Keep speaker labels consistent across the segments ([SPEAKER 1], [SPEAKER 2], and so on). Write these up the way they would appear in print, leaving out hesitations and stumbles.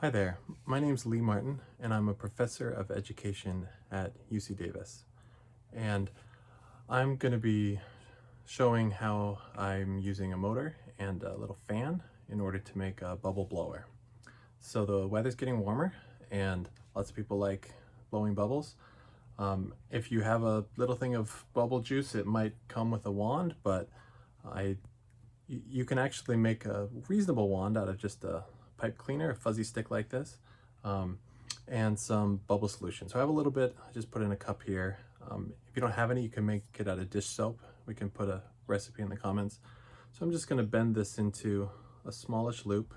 [SPEAKER 1] Hi there, my name's Lee Martin and I'm a professor of education at UC Davis. And I'm going to be showing how I'm using a motor and a little fan in order to make a bubble blower. So the weather's getting warmer and lots of people like blowing bubbles. If you have a little thing of bubble juice, it might come with a wand, but you can actually make a reasonable wand out of just a pipe cleaner, a fuzzy stick like this, and some bubble solution. So I have a little bit, I just put in a cup here. If you don't have any, you can make it out of dish soap. We can put a recipe in the comments. So I'm just gonna bend this into a smallish loop,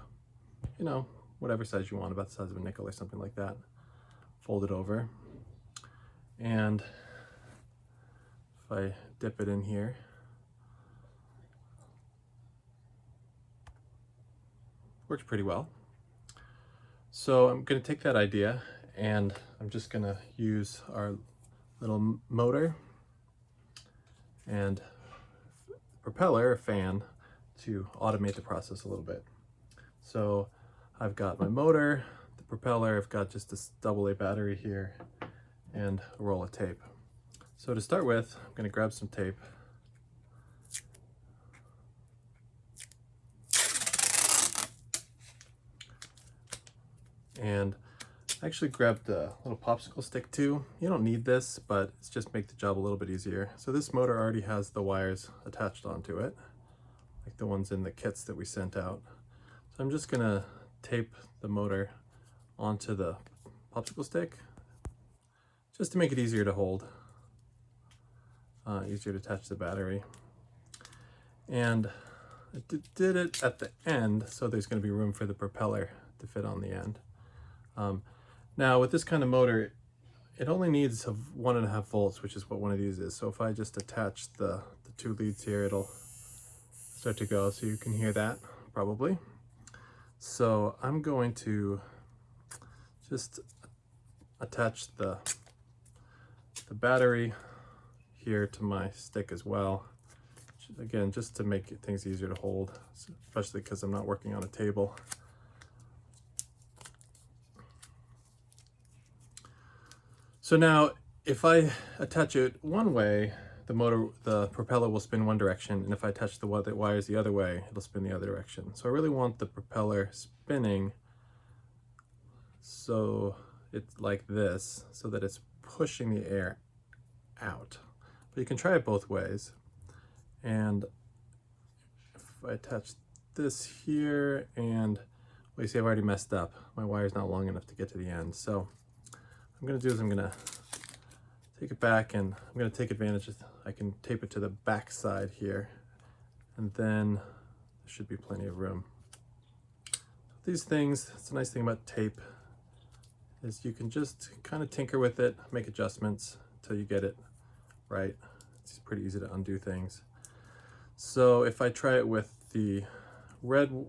[SPEAKER 1] you know, whatever size you want, about the size of a nickel or something like that. Fold it over. And if I dip it in here, works pretty well. So I'm going to take that idea and I'm just going to use our little motor and propeller, fan, to automate the process a little bit. So I've got my motor, the propeller, I've got just this AA battery here and a roll of tape. So to start with, I'm going to grab some tape. And I actually grabbed a little popsicle stick too. You don't need this, but it's just make the job a little bit easier. So this motor already has the wires attached onto it, like the ones in the kits that we sent out. So I'm just gonna tape the motor onto the popsicle stick, just to make it easier to hold, easier to attach the battery. And I did it at the end, so there's gonna be room for the propeller to fit on the end. Now with this kind of motor, it only needs 1.5 volts, which is what one of these is. So if I just attach the two leads here, it'll start to go. So you can hear that probably. So I'm going to just attach the battery here to my stick as well. Again, just to make things easier to hold, especially because I'm not working on a table. So now, if I attach it one way, the propeller will spin one direction, and if I attach the wires the other way, it'll spin the other direction. So I really want the propeller spinning so it's like this, so that it's pushing the air out. But you can try it both ways. And if I attach this here, and well, you see I've already messed up. My wire's not long enough to get to the end. So I'm gonna do is I'm gonna take it back, and I'm gonna take advantage of, I can tape it to the back side here, and then there should be plenty of room. These things, it's a nice thing about tape, is you can just kind of tinker with it, make adjustments until you get it right. It's pretty easy to undo things. So if I try it with the red,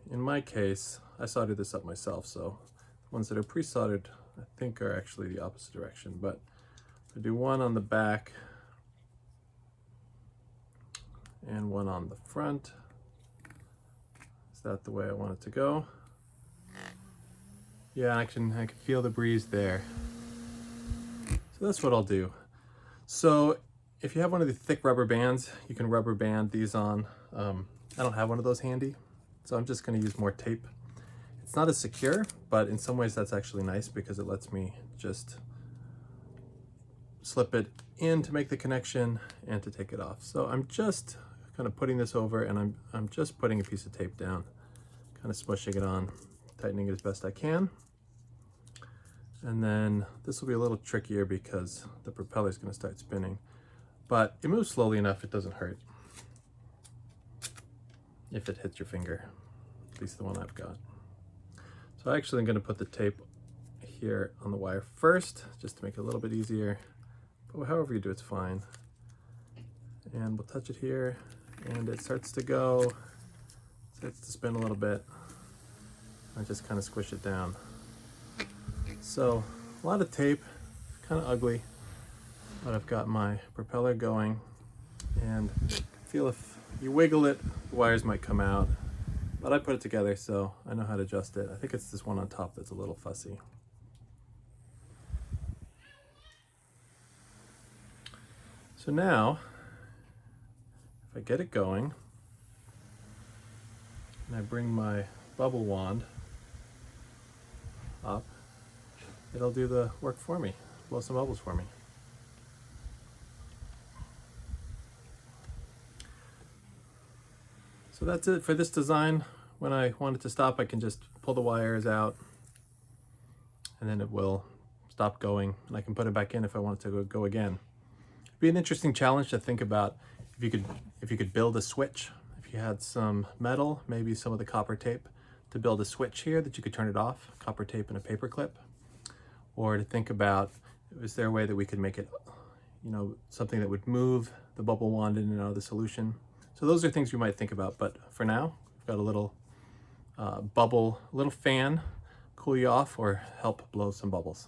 [SPEAKER 1] in my case, I soldered this up myself, so the ones that are pre-soldered I think are actually the opposite direction, but I do one on the back and one on the front. Is that the way I want it to go? Yeah, I can feel the breeze there. So that's what I'll do. So if you have one of the thick rubber bands, you can rubber band these on. I don't have one of those handy, so I'm just going to use more tape. It's not as secure, but in some ways that's actually nice because it lets me just slip it in to make the connection and to take it off. So I'm just kind of putting this over, and I'm just putting a piece of tape down, kind of smushing it on, tightening it as best I can. And then this will be a little trickier because the propeller is going to start spinning, but it moves slowly enough it doesn't hurt if it hits your finger, at least the one I've got. So I actually am going to put the tape here on the wire first, just to make it a little bit easier. But however you do, it's fine. And we'll touch it here, and it starts to go, starts to spin a little bit. I just kind of squish it down. So a lot of tape, kind of ugly, but I've got my propeller going, and feel if you wiggle it, the wires might come out. but I put it together so I know how to adjust it. I think it's this one on top that's a little fussy. So now, if I get it going, and I bring my bubble wand up, it'll do the work for me, blow some bubbles for me. So that's it for this design. When I want it to stop, I can just pull the wires out and then it will stop going, and I can put it back in if I want it to go again. It'd be an interesting challenge to think about if you could build a switch. If you had some metal, maybe some of the copper tape, to build a switch here that you could turn it off, copper tape and a paper clip. Or to think about, is there a way that we could make it, something that would move the bubble wand in and out of the solution? So those are things you might think about, but for now, we've got a little little fan, cool you off or help blow some bubbles.